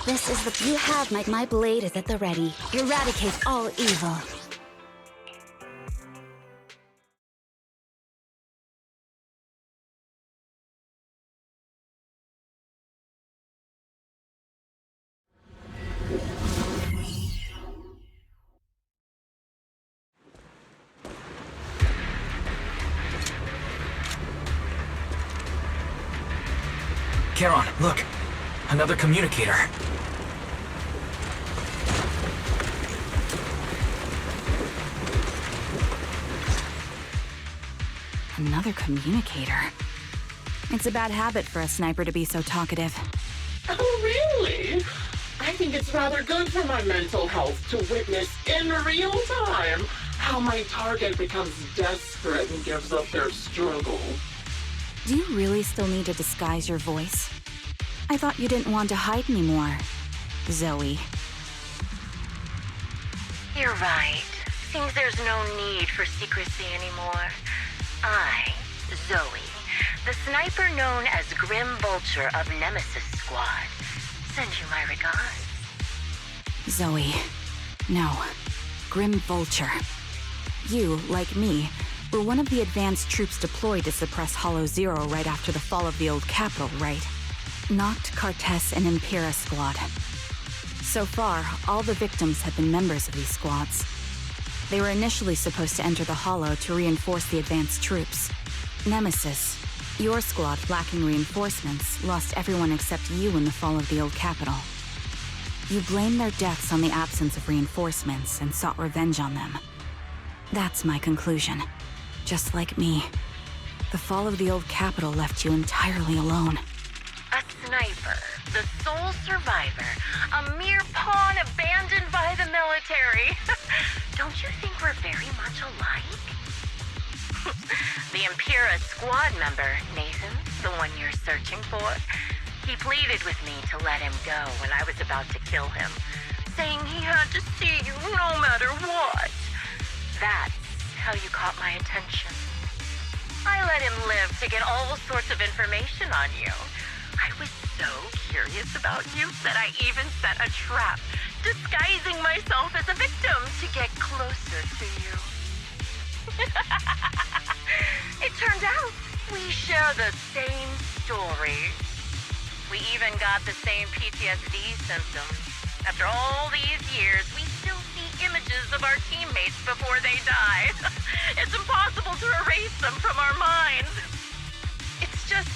This is the... You have my blade is at the ready. Eradicate all evil. Charon, look! Another communicator. Another communicator? It's a bad habit for a sniper to be so talkative. Oh, really? I think it's rather good for my mental health to witness in real time how my target becomes desperate and gives up their struggle. Do you really still need to disguise your voice? I thought you didn't want to hide anymore, Zoe. You're right. Seems there's no need for secrecy anymore. I, Zoe, the sniper known as Grim Vulture of Nemesis Squad, send you my regards. Zoe. No. Grim Vulture. You, like me, were one of the advanced troops deployed to suppress Hollow Zero right after the fall of the old capital, right? Noct, Cartes, and Impera Squad. So far, all the victims have been members of these squads. They were initially supposed to enter the Hollow to reinforce the advanced troops. Nemesis, your squad, lacking reinforcements, lost everyone except you in the fall of the old capital. You blamed their deaths on the absence of reinforcements and sought revenge on them. That's my conclusion. Just like me. The fall of the old capital left you entirely alone. A sniper, the sole survivor, a mere pawn abandoned by the military. Don't you think we're very much alike? The Impera squad member, Nathan, the one you're searching for, he pleaded with me to let him go when I was about to kill him, saying he had to see you no matter what. That's how you caught my attention. I let him live to get all sorts of information on you. I was so curious about you that I even set a trap, disguising myself as a victim to get closer to you. It turned out we share the same story. We even got the same PTSD symptoms. After all these years, we still see images of our teammates before they die. It's impossible to erase them from our minds. It's just...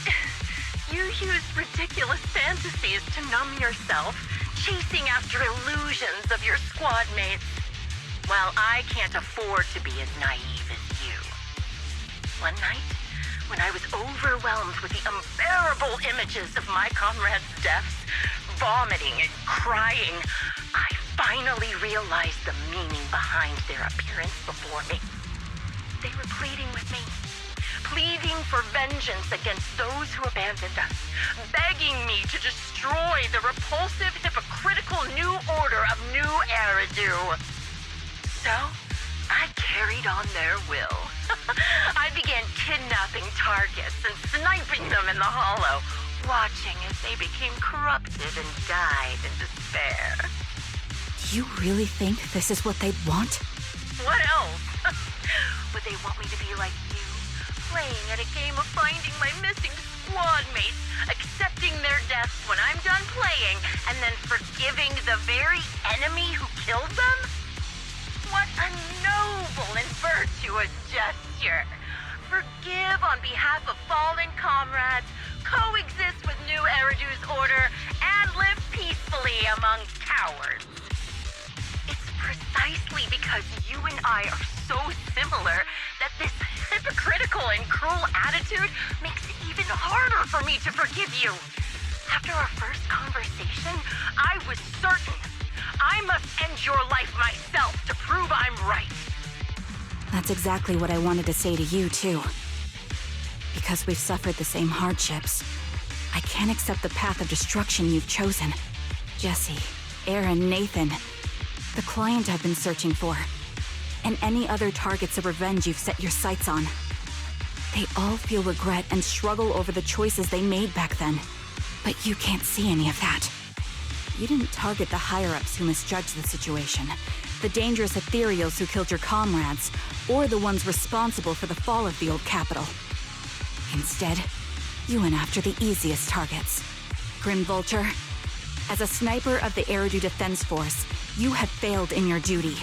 you use ridiculous fantasies to numb yourself, chasing after illusions of your squad mates, while I can't afford to be as naive as you. One night, when I was overwhelmed with the unbearable images of my comrades' deaths, vomiting and crying, I finally realized the meaning behind their appearance before me. They were pleading with me. Pleading for vengeance against those who abandoned us, begging me to destroy the repulsive, hypocritical new order of New Eridu. So, I carried on their will. I began kidnapping targets and sniping them in the Hollow, watching as they became corrupted and died in despair. Do you really think this is what they'd want? What else? Would they want me to be like you? Playing at a game of finding my missing squad mates, accepting their deaths when I'm done playing, and then forgiving the very enemy who killed them? What a noble and virtuous gesture! Forgive on behalf of fallen comrades, coexist with New Eridu's order, and live peacefully among cowards. It's precisely because you and I are so similar that this hypocritical and cruel attitude makes it even harder for me to forgive you. After our first conversation, I was certain I must end your life myself to prove I'm right. That's exactly what I wanted to say to you, too. Because we've suffered the same hardships, I can't accept the path of destruction you've chosen. Jesse, Aaron, Nathan, the client I've been searching for. and any other targets of revenge you've set your sights on. They all feel regret and struggle over the choices they made back then. But you can't see any of that. You didn't target the higher-ups who misjudged the situation, the dangerous ethereals who killed your comrades, or the ones responsible for the fall of the old capital. Instead, you went after the easiest targets. Grim Vulture, as a sniper of the Eridu Defense Force, you have failed in your duty.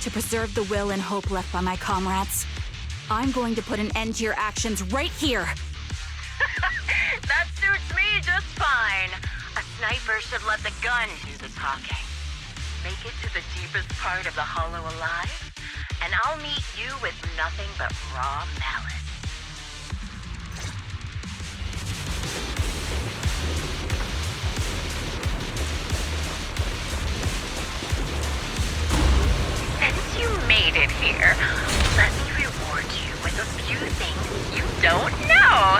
To preserve the will and hope left by my comrades, I'm going to put an end to your actions right here! That suits me just fine. A sniper should let the gun do the talking. Make it to the deepest part of the Hollow alive, and I'll meet you with nothing but raw malice. Since you made it here, let me reward you with a few things you don't know.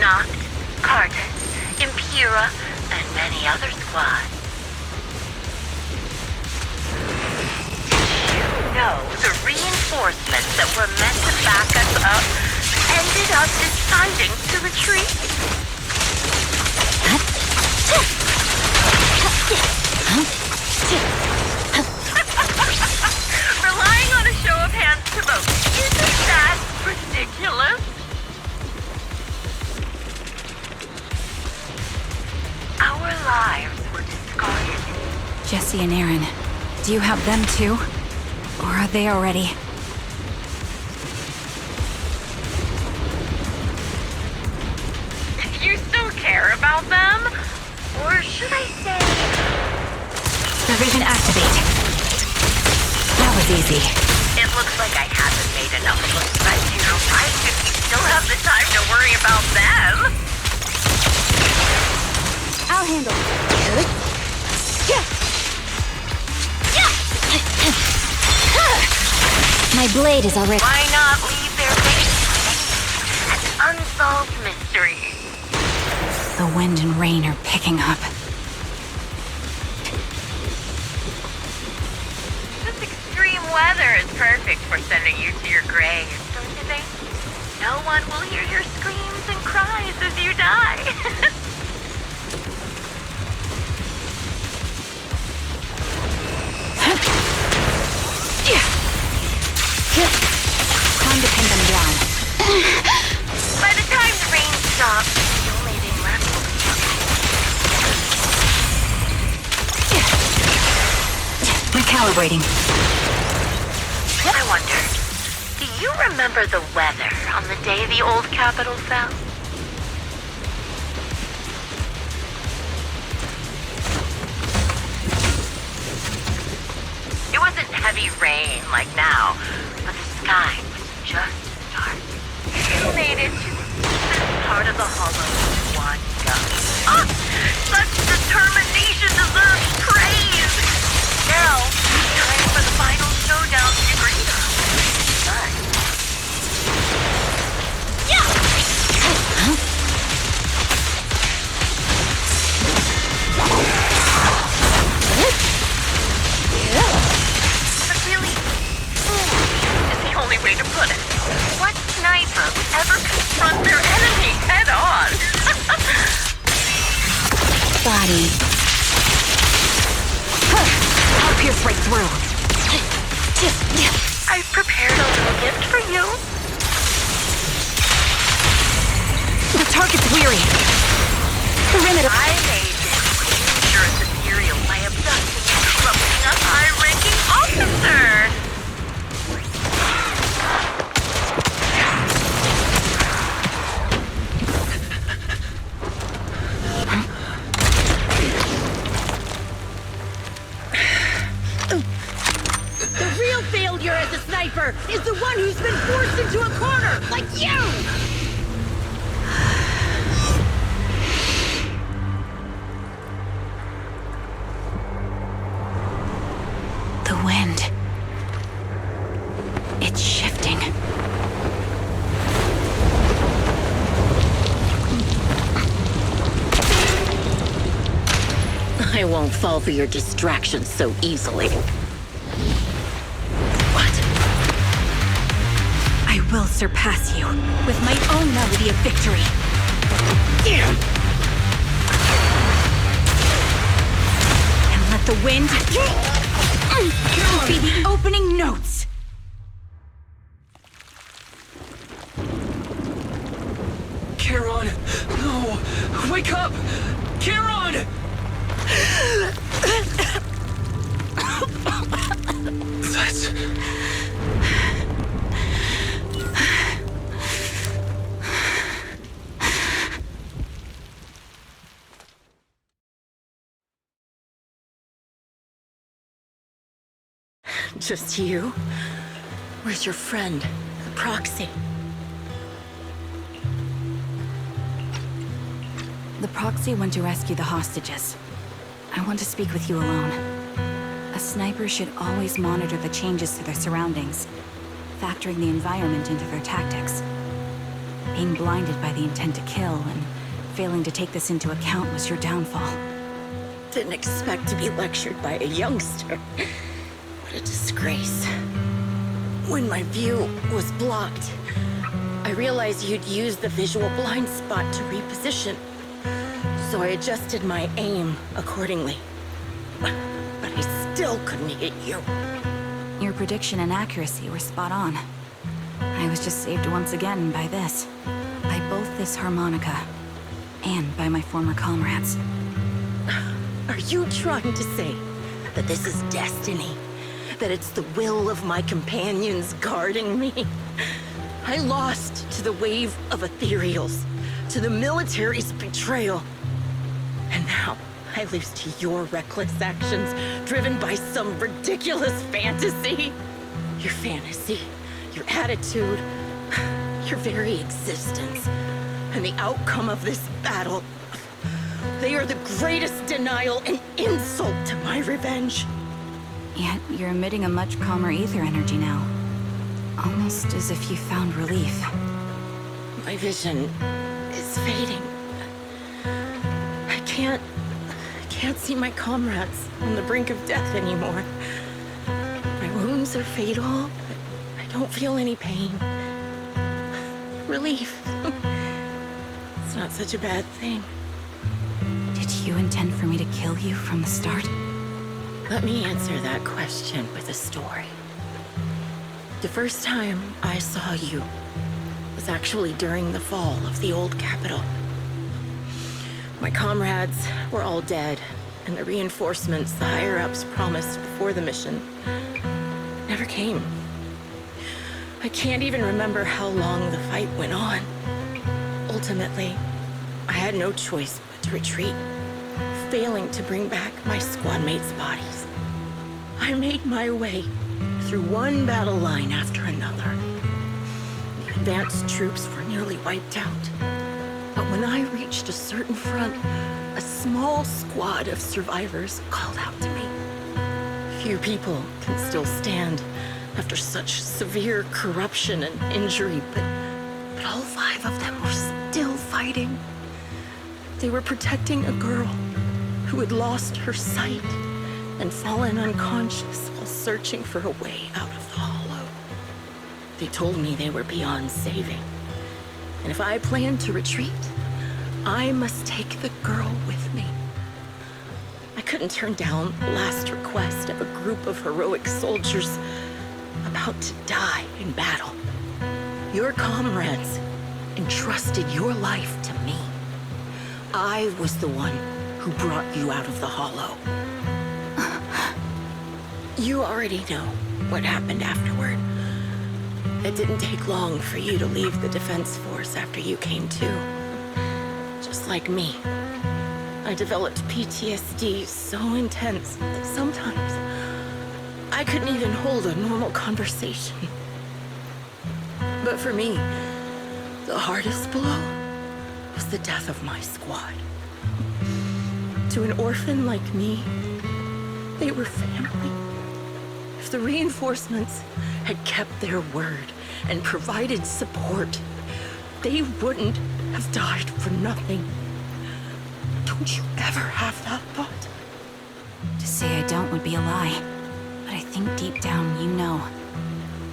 Noct, Cartus, Impura, and many other squads. Did you know the reinforcements that were meant to back us up ended up deciding to retreat? Relying on a show of hands to vote, isn't that ridiculous? Our lives were discarded. Jesse and Aaron, do you have them too? Or are they already? You still care about them? Or should I say... Revision activate. That was easy. It looks like I haven't made enough of a threat to your life if you still have the time to worry about them. I'll handle it. My blade is already... Why not leave their faces an unsolved mystery? The wind and rain are picking up. This extreme weather is perfect for sending you to your grave, don't you think? No one will hear your screams and cries as you die. Time to pin them down. By the time the rain stops, the only thing left will be Recalibrating. I wonder, do you remember the weather on the day the old capital fell? It wasn't heavy rain like now, but the sky was just dark. You made it to this part of the hollow with one go. Ah! Such determination deserves praise! Now, time for the final showdown to agree on. But really, is the only way to put it. What sniper would ever confront their enemy head on? Body. I'll pierce right through. I've prepared a little gift for you. The target's weary. Perimeter. I made this dangerous ethereal by abducting and corrupting a high-ranking officer. The real failure as a sniper is the one who's been forced into a corner, like you! I won't fall for your distractions so easily. What? I will surpass you with my own melody of victory. Damn! And let the wind be the opening notes. Charon! No! Wake up! Charon! That's... Just you? Where's your friend, the proxy? The proxy went to rescue the hostages. I want to speak with you alone. A sniper should always monitor the changes to their surroundings, factoring the environment into their tactics. Being blinded by the intent to kill and failing to take this into account was your downfall. Didn't expect to be lectured by a youngster. What a disgrace. When my view was blocked, I realized you'd used the visual blind spot to reposition. So I adjusted my aim accordingly. But I still couldn't hit you. Your prediction and accuracy were spot on. I was just saved once again by this. By both this harmonica, and by my former comrades. Are you trying to say that this is destiny? That it's the will of my companions guarding me? I lost to the wave of ethereals, to the military's betrayal. And now I lose to your reckless actions, driven by some ridiculous fantasy. Your fantasy, your attitude, your very existence, and the outcome of this battle. They are the greatest denial and insult to my revenge. Yet you're emitting a much calmer ether energy now. Almost as if you found relief. My vision is fading. I can't see my comrades on the brink of death anymore. My wounds are fatal, but I don't feel any pain. Relief. It's not such a bad thing. Did you intend for me to kill you from the start? Let me answer that question with a story. The first time I saw you was actually during the fall of the old capital. My comrades were all dead, and the reinforcements the higher-ups promised before the mission never came. I can't even remember how long the fight went on. Ultimately, I had no choice but to retreat, failing to bring back my squad mates' bodies. I made my way through one battle line after another. The advanced troops were nearly wiped out. But when I reached a certain front, a small squad of survivors called out to me. Few people can still stand after such severe corruption and injury, but all 5 of them were still fighting. They were protecting a girl who had lost her sight and fallen unconscious while searching for a way out of the hollow. They told me they were beyond saving, and if I planned to retreat, I must take the girl with me. I couldn't turn down the last request of a group of heroic soldiers about to die in battle. Your comrades entrusted your life to me. I was the one who brought you out of the hollow. You already know what happened afterward. It didn't take long for you to leave the Defense Force after you came to. Just like me, I developed PTSD so intense that sometimes I couldn't even hold a normal conversation. But for me, the hardest blow was the death of my squad. To an orphan like me, they were family. If the reinforcements had kept their word and provided support, they wouldn't have died for nothing. Don't you ever have that thought? To say I don't would be a lie, but I think deep down you know.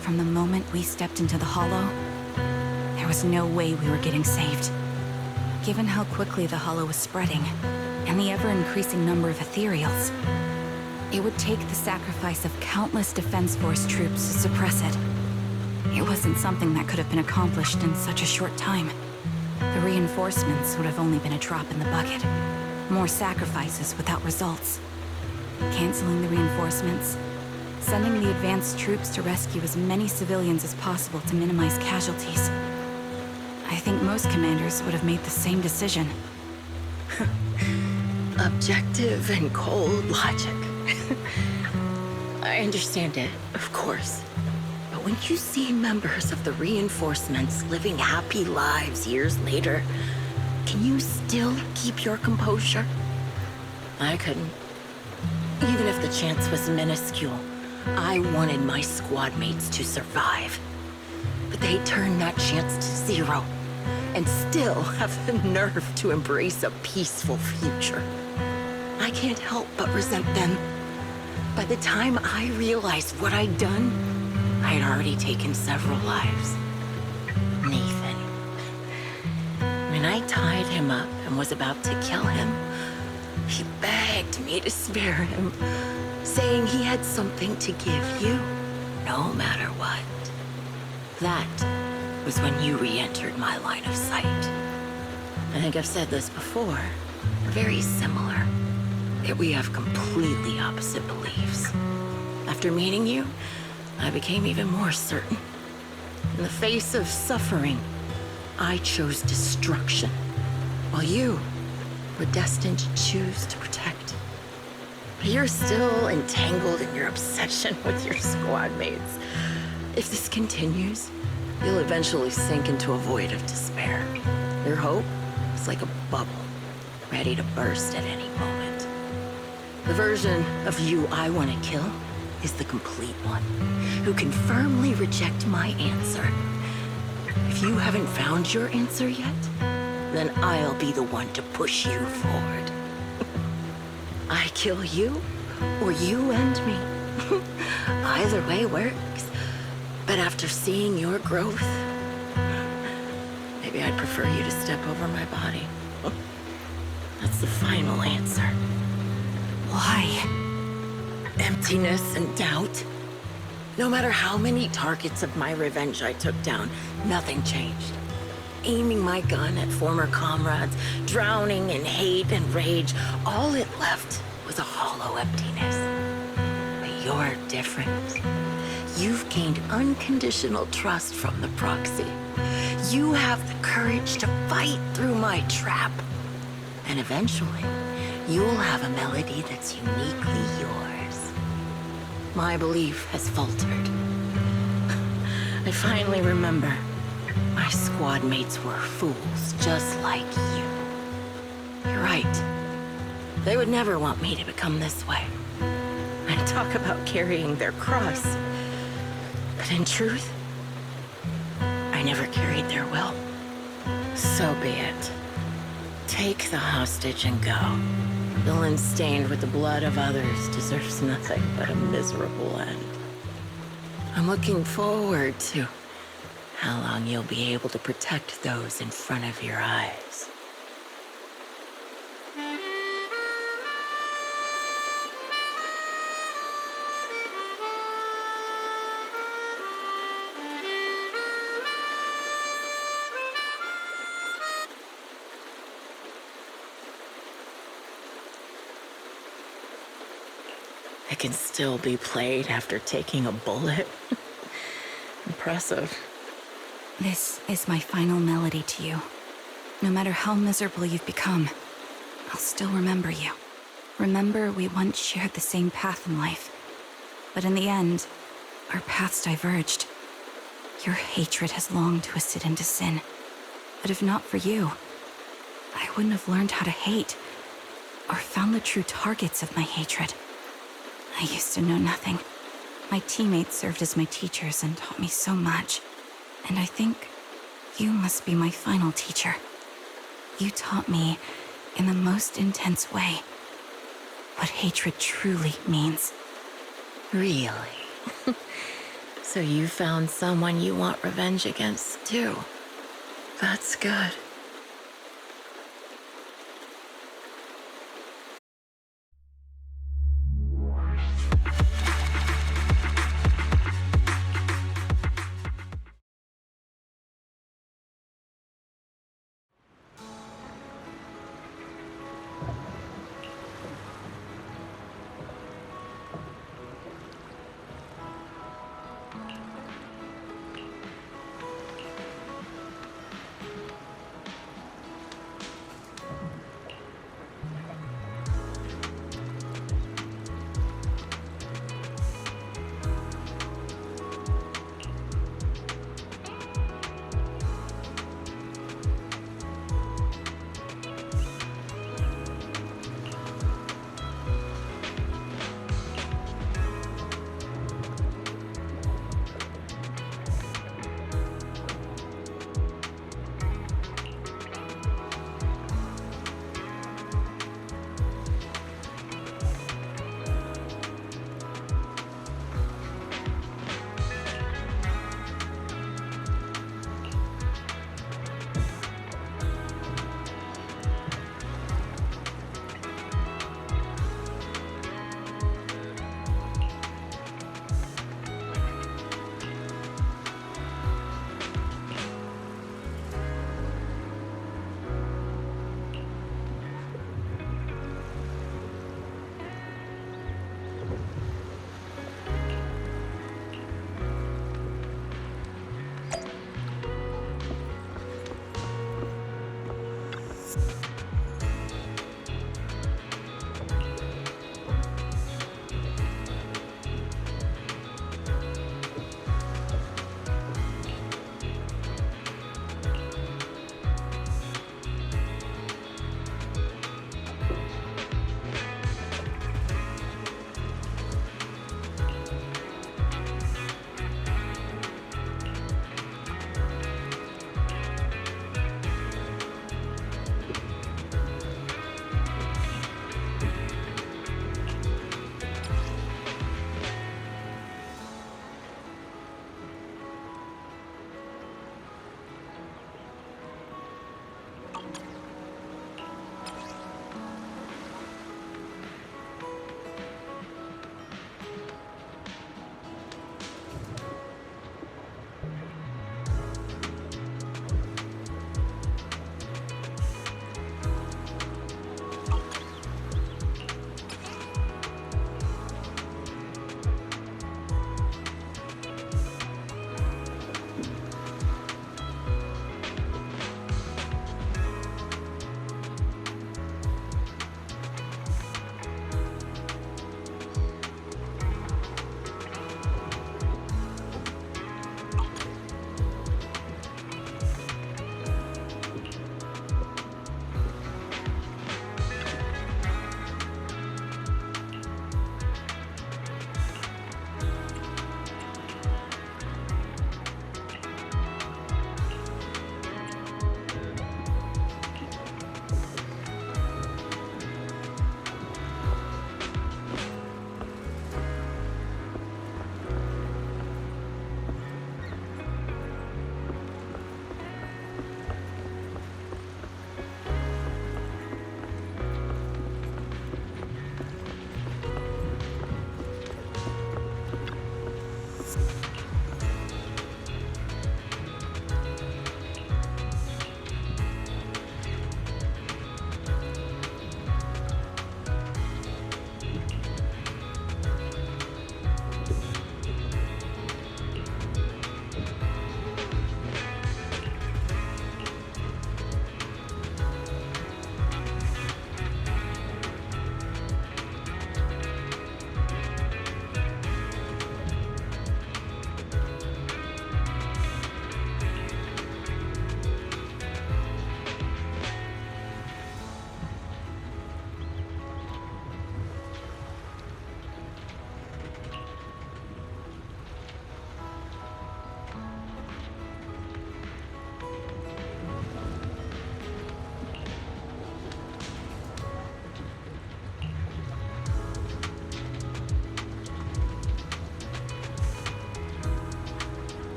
From the moment we stepped into the Hollow, there was no way we were getting saved. Given how quickly the Hollow was spreading, and the ever-increasing number of ethereals, it would take the sacrifice of countless Defense Force troops to suppress it. It wasn't something that could have been accomplished in such a short time. The reinforcements would have only been a drop in the bucket. More sacrifices without results. Canceling the reinforcements, sending the advanced troops to rescue as many civilians as possible to minimize casualties. I think most commanders would have made the same decision. Objective and cold logic. I understand it, of course. But when you see members of the reinforcements living happy lives years later, can you still keep your composure? I couldn't. Even if the chance was minuscule, I wanted my squad mates to survive. But they turned that chance to zero, and still have the nerve to embrace a peaceful future. I can't help but resent them. By the time I realized what I'd done, I had already taken several lives. Nathan. When I tied him up and was about to kill him, he begged me to spare him, saying he had something to give you, no matter what. That was when you re-entered my line of sight. I think I've said this before. We're very similar, yet we have completely opposite beliefs. After meeting you, I became even more certain. In the face of suffering, I chose destruction, while you were destined to choose to protect. But you're still entangled in your obsession with your squad mates. If this continues, you'll eventually sink into a void of despair. Your hope is like a bubble, ready to burst at any moment. The version of you I want to kill is the complete one, who can firmly reject my answer. If you haven't found your answer yet, then I'll be the one to push you forward. I kill you, or you end me. Either way works. But after seeing your growth, maybe I'd prefer you to step over my body. That's the final answer. Why? Emptiness and doubt. No matter how many targets of my revenge I took down, nothing changed. Aiming my gun at former comrades, drowning in hate and rage, all it left was a hollow emptiness. But you're different. You've gained unconditional trust from the proxy. You have the courage to fight through my trap. And eventually, you'll have a melody that's uniquely yours. My belief has faltered. I finally remember. My squad mates were fools, just like you. You're right. They would never want me to become this way. And talk about carrying their cross. But in truth, I never carried their will. So be it. Take the hostage and go. Villain stained with the blood of others deserves nothing but a miserable end. I'm looking forward to how long you'll be able to protect those in front of your eyes. It can still be played after taking a bullet. Impressive. This is my final melody to you. No matter how miserable you've become, I'll still remember you. Remember we once shared the same path in life. But in the end, our paths diverged. Your hatred has long twisted into sin. But if not for you, I wouldn't have learned how to hate, or found the true targets of my hatred. I used to know nothing. My teammates served as my teachers and taught me so much. And I think you must be my final teacher. You taught me in the most intense way. what hatred truly means. Really? So you found someone you want revenge against, too. That's good.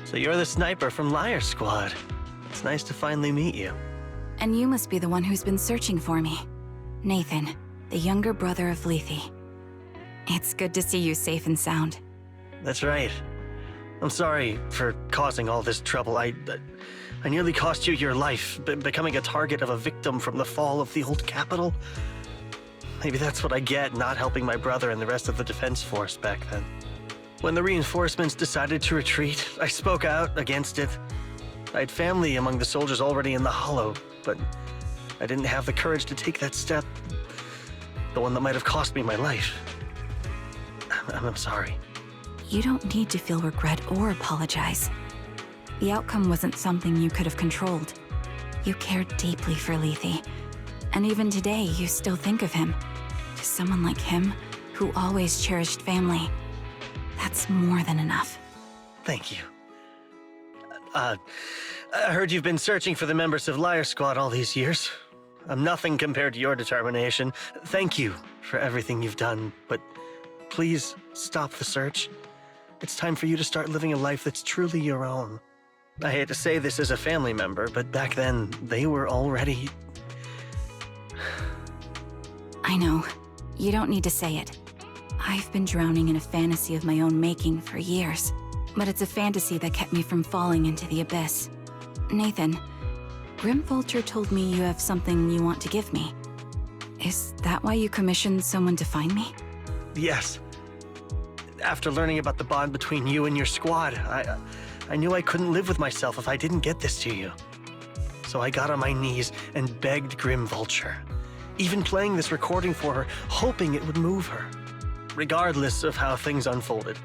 So you're the sniper from Liar Squad. It's nice to finally meet you. And you must be the one who's been searching for me. Nathan, the younger brother of Lethe. It's good to see you safe and sound. That's right. I'm sorry for causing all this trouble. I nearly cost you your life, becoming a target of a victim from the fall of the old capital. Maybe that's what I get not helping my brother and the rest of the defense force back then. When the reinforcements decided to retreat, I spoke out against it. I had family among the soldiers already in the Hollow, but I didn't have the courage to take that step. The one that might have cost me my life. I'm sorry. You don't need to feel regret or apologize. The outcome wasn't something you could have controlled. You cared deeply for Lethe, and even today you still think of him. To someone like him, who always cherished family, that's more than enough. Thank you. I heard you've been searching for the members of Liar Squad all these years. I'm nothing compared to your determination. Thank you for everything you've done, but please stop the search. It's time for you to start living a life that's truly your own. I hate to say this as a family member, but back then, they were already... I know. You don't need to say it. I've been drowning in a fantasy of my own making for years, but it's a fantasy that kept me from falling into the abyss. Nathan, Grim Vulture told me you have something you want to give me. Is that why you commissioned someone to find me? Yes. After learning about the bond between you and your squad, I knew I couldn't live with myself if I didn't get this to you. So I got on my knees and begged Grim Vulture, even playing this recording for her, hoping it would move her. Regardless of how things unfolded,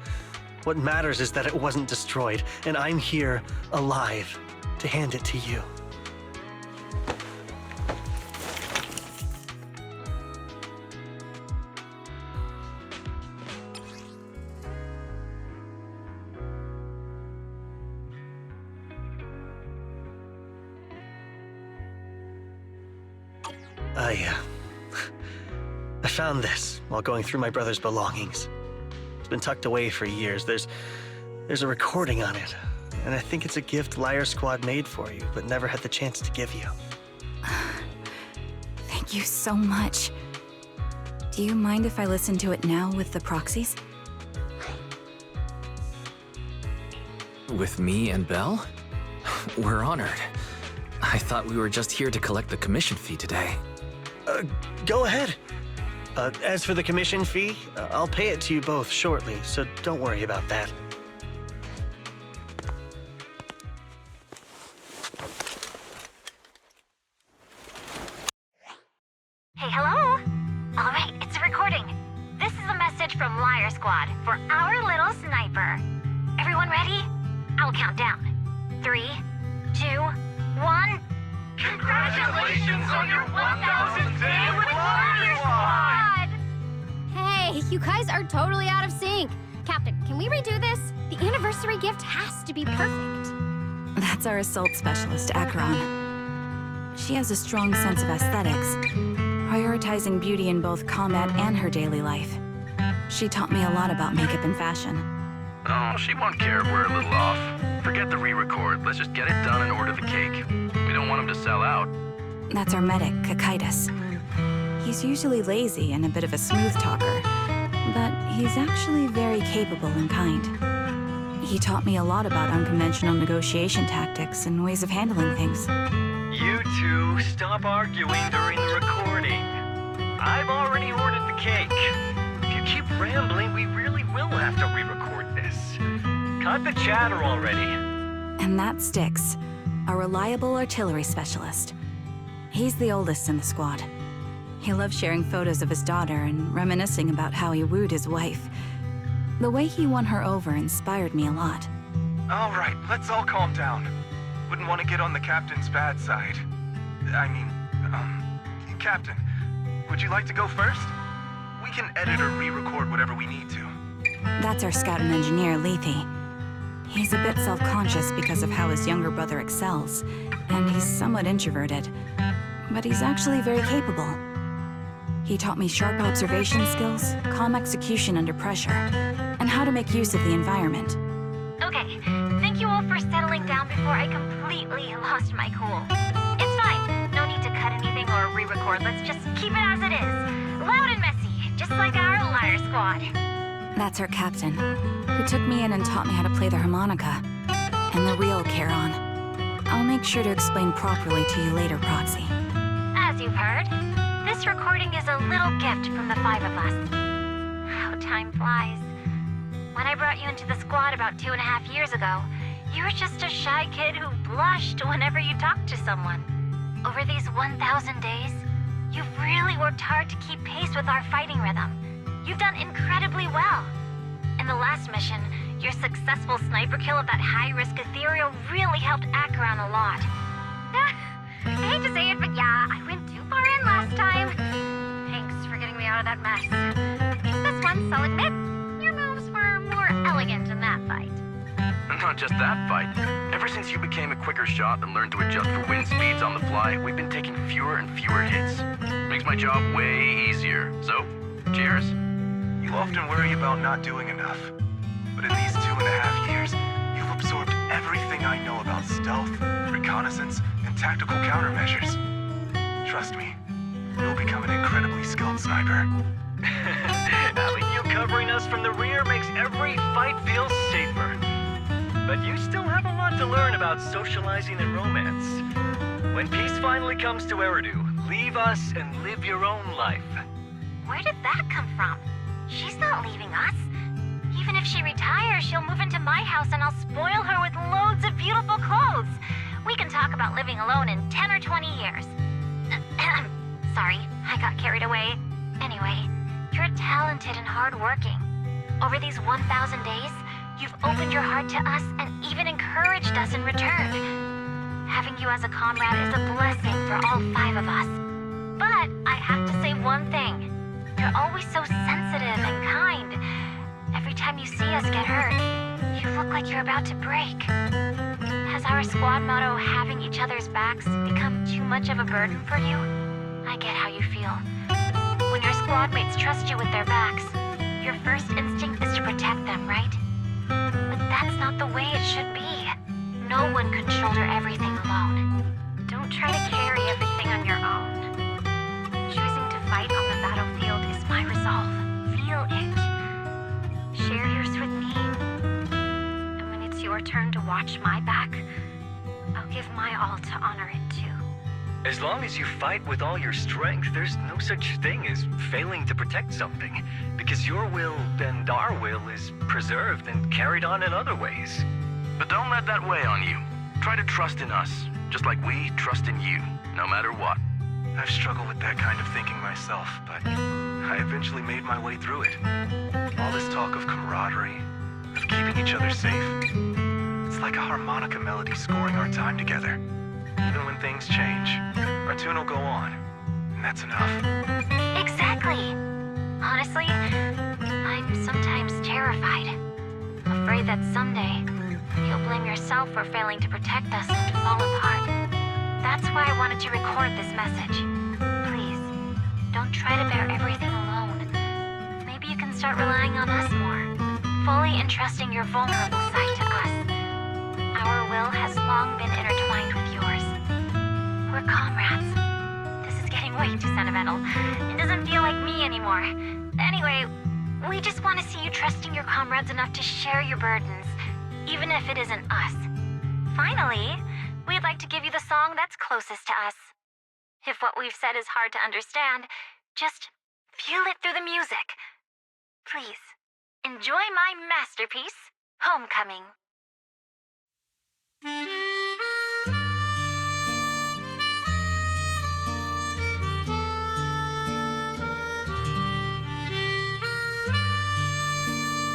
what matters is that it wasn't destroyed, and I'm here, alive, to hand it to you. I found this while going through my brother's belongings. It's been tucked away for years. There's a recording on it, and I think it's a gift Liar Squad made for you, but never had the chance to give you. Thank you so much. Do you mind if I listen to it now with the proxies? With me and Belle? We're honored. I thought we were just here to collect the commission fee today. Go ahead. As for the commission fee, I'll pay it to you both shortly, so don't worry about that. Hey, hello? All right, it's a recording. This is a message from Liar Squad for our little sniper. Everyone ready? I'll count down. 3, 2, 1. Congratulations on your 1,000th day with Liar Squad! Hey, you guys are totally out of sync. Captain, can we redo this? The anniversary gift has to be perfect. That's our assault specialist, Acheron. She has a strong sense of aesthetics, prioritizing beauty in both combat and her daily life. She taught me a lot about makeup and fashion. Oh, she won't care if we're a little off. Forget the re-record. Let's just get it done and order the cake. We don't want him to sell out. That's our medic, Kakaitis. He's usually lazy and a bit of a smooth talker, but he's actually very capable and kind. He taught me a lot about unconventional negotiation tactics and ways of handling things. You two, stop arguing during the recording. I've already ordered the cake. If you keep rambling, we really will have to re-record this. Cut the chatter already. And that Styx, a reliable artillery specialist. He's the oldest in the squad. He loves sharing photos of his daughter and reminiscing about how he wooed his wife. The way he won her over inspired me a lot. All right, let's all calm down. Wouldn't want to get on the captain's bad side. Captain, would you like to go first? We can edit or re-record whatever we need to. That's our scout and engineer, Lethe. He's a bit self-conscious because of how his younger brother excels, and he's somewhat introverted, but he's actually very capable. He taught me sharp observation skills, calm execution under pressure, and how to make use of the environment. Okay, thank you all all for settling down before I completely lost my cool. It's fine. No need to cut anything or re-record. Let's just keep it as it is. Loud and messy, just like our Liar Squad. That's our captain, who took me in and taught me how to play the harmonica. And the real Charon. I'll make sure to explain properly to you later, Proxy. As you've heard, this recording is a little gift from the 5 of us. How time flies. When I brought you into the squad about 2.5 years ago, you were just a shy kid who blushed whenever you talked to someone. Over these 1,000 days, you've really worked hard to keep pace with our fighting rhythm. You've done incredibly well. In the last mission, your successful sniper kill of that high-risk ethereal really helped Acheron a lot. I hate to say it, but yeah, I went too far in last time. Thanks for getting me out of that mess. This once, I'll admit, your moves were more elegant in that fight. Not just that fight. Ever since you became a quicker shot and learned to adjust for wind speeds on the fly, we've been taking fewer and fewer hits. Makes my job way easier. So, cheers. You often worry about not doing enough. But in these 2.5 years, you've absorbed everything I know about stealth, reconnaissance, and tactical countermeasures. Trust me, you'll become an incredibly skilled sniper. Having you covering us from the rear makes every fight feel safer. But you still have a lot to learn about socializing and romance. When peace finally comes to Eridu, leave us and live your own life. Where did that come from? She's not leaving us. Even if she retires, she'll move into my house and I'll spoil her with loads of beautiful clothes. We can talk about living alone in 10 or 20 years. Sorry, I got carried away. Anyway, you're talented and hardworking. Over these 1,000 days, you've opened your heart to us and even encouraged us in return. Having you as a comrade is a blessing for all 5 of us. But I have to say one thing. You're always so sensitive and kind. Every time you see us get hurt, you look like you're about to break. Has our squad motto, having each other's backs, become too much of a burden for you? I get how you feel. When your squad mates trust you with their backs, your first instinct is to protect them, right? But that's not the way it should be. No one can shoulder everything alone. Don't try to carry everything on your own. Choosing to fight on the battlefield is my resolve. Feel it. Share yours with me. And when it's your turn to watch my back, I'll give my all to honor it too. As long as you fight with all your strength, there's no such thing as failing to protect something, because your will and our will is preserved and carried on in other ways. But don't let that weigh on you. Try to trust in us, just like we trust in you, no matter what. I've struggled with that kind of thinking myself, but I eventually made my way through it. All this talk of camaraderie, of keeping each other safe, it's like a harmonica melody scoring our time together. Even when things change, our tune will go on, and that's enough. Exactly. Honestly, I'm sometimes terrified. Afraid that someday, you'll blame yourself for failing to protect us and fall apart. That's why I wanted to record this message. Please, don't try to bear everything alone. Maybe you can start relying on us more, fully entrusting your vulnerable side to us. Our will has long been intertwined with yours. We're comrades. This is getting way too sentimental. It doesn't feel like me anymore. Anyway, we just want to see you trusting your comrades enough to share your burdens, even if it isn't us. Finally, we'd like to give you the song that's closest to us. If what we've said is hard to understand, just feel it through the music. Please, enjoy my masterpiece, Homecoming.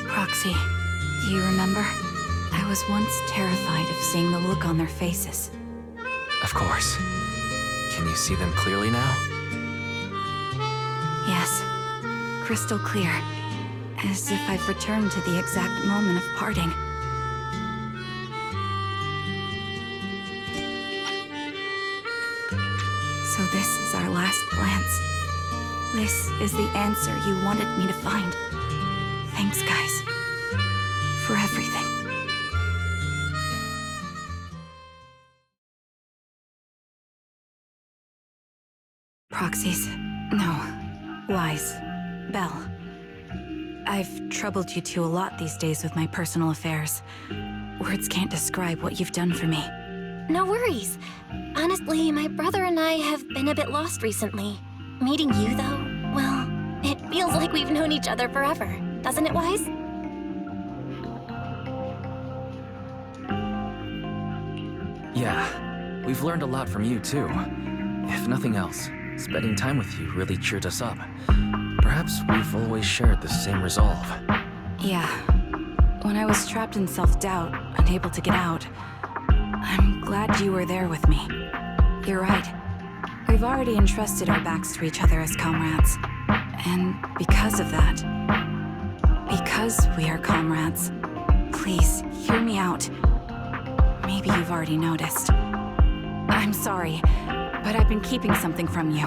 Proxy, do you remember? I was once terrified of seeing the look on their faces. Of course. Can you see them clearly now? Yes, crystal clear. As if I've returned to the exact moment of parting. So this is our last glance. This is the answer you wanted me to find. Thanks, guys. For everything. Proxies? No. Lies. Belle. I've troubled you two a lot these days with my personal affairs. Words can't describe what you've done for me. No worries. Honestly, my brother and I have been a bit lost recently. Meeting you, though, well, it feels like we've known each other forever. Doesn't it, Wise? Yeah, we've learned a lot from you too. If nothing else, spending time with you really cheered us up. Perhaps we've always shared the same resolve. Yeah. When I was trapped in self-doubt, unable to get out, I'm glad you were there with me. You're right. We've already entrusted our backs to each other as comrades. And because of that, because we are comrades, please, hear me out. Maybe you've already noticed. I'm sorry, but I've been keeping something from you.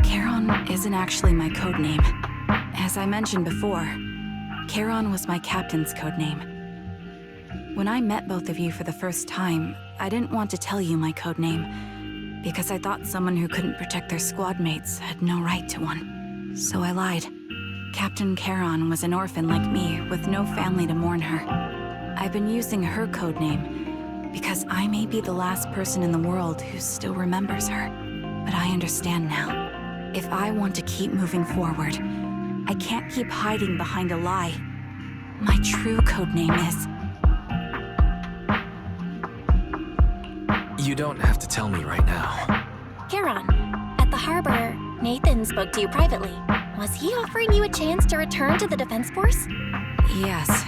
Charon isn't actually my codename. As I mentioned before, Charon was my captain's codename. When I met both of you for the first time, I didn't want to tell you my codename, because I thought someone who couldn't protect their squad mates had no right to one. So I lied. Captain Charon was an orphan like me, with no family to mourn her. I've been using her codename because I may be the last person in the world who still remembers her. But I understand now. If I want to keep moving forward, I can't keep hiding behind a lie. My true codename is... You don't have to tell me right now. Charon, at the harbor, Nathan spoke to you privately. Was he offering you a chance to return to the Defense Force? Yes.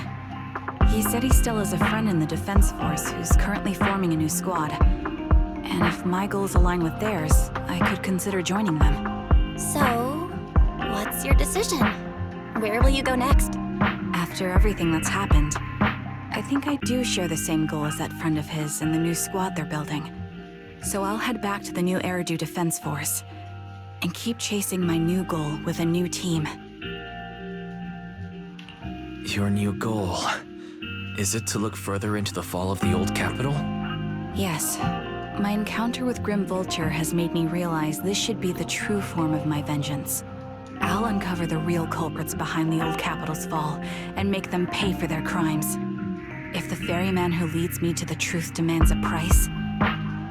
He said he still has a friend in the Defense Force who's currently forming a new squad. And if my goals align with theirs, I could consider joining them. So, what's your decision? Where will you go next? After everything that's happened, I think I do share the same goal as that friend of his in the new squad they're building. So I'll head back to the new Eridu Defense Force and keep chasing my new goal with a new team. Your new goal... is it to look further into the fall of the old capital? Yes. My encounter with Grim Vulture has made me realize this should be the true form of my vengeance. I'll uncover the real culprits behind the old capital's fall and make them pay for their crimes. If the ferryman who leads me to the truth demands a price,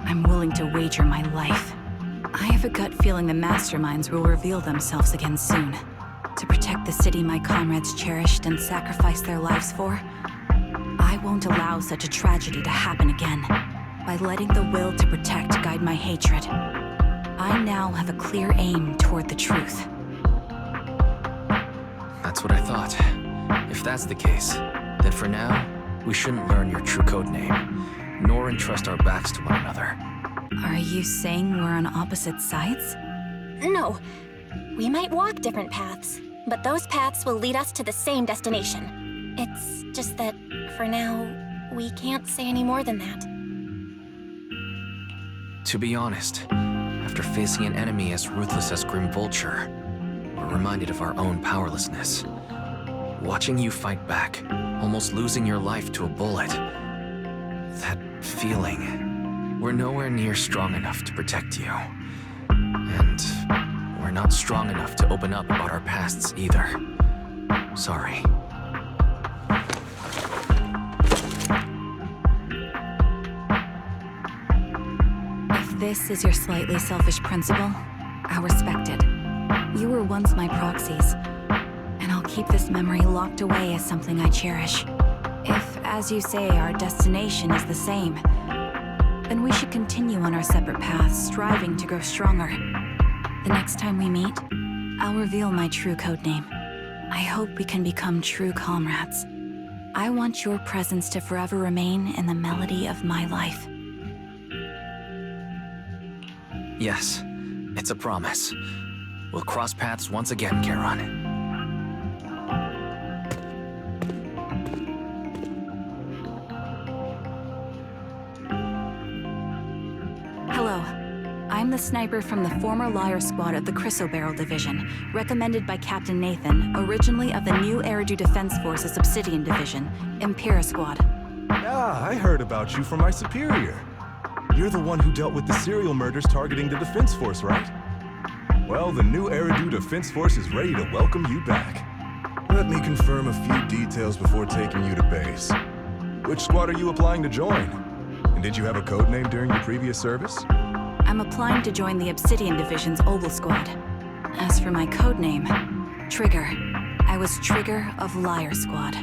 I'm willing to wager my life. I have a gut feeling the masterminds will reveal themselves again soon. To protect the city my comrades cherished and sacrificed their lives for, I won't allow such a tragedy to happen again. By letting the will to protect guide my hatred, I now have a clear aim toward the truth. That's what I thought. If that's the case, then for now, we shouldn't learn your true codename, nor entrust our backs to one another. Are you saying we're on opposite sides? No. We might walk different paths, but those paths will lead us to the same destination. It's just that, for now, we can't say any more than that. To be honest, after facing an enemy as ruthless as Grim Vulture, we're reminded of our own powerlessness. Watching you fight back, almost losing your life to a bullet, that feeling, we're nowhere near strong enough to protect you. And we're not strong enough to open up about our pasts either. Sorry. If this is your slightly selfish principle, I'll respect it. You were once my proxies, and I'll keep this memory locked away as something I cherish. If, as you say, our destination is the same, then we should continue on our separate paths, striving to grow stronger. The next time we meet, I'll reveal my true codename. I hope we can become true comrades. I want your presence to forever remain in the melody of my life. Yes, it's a promise. We'll cross paths once again, Charon. Hello. I'm the sniper from the former Liar Squad of the Chrysoberyl Division, recommended by Captain Nathan, originally of the new Eridu Defense Force's Obsidian Division, Impera Squad. Ah, I heard about you from my superior. You're the one who dealt with the serial murders targeting the Defense Force, right? Well, the new Eridu Defense Force is ready to welcome you back. Let me confirm a few details before taking you to base. Which squad are you applying to join? And did you have a code name during your previous service? I'm applying to join the Obsidian Division's Ogle Squad. As for my code name, Trigger. I was Trigger of Liar Squad.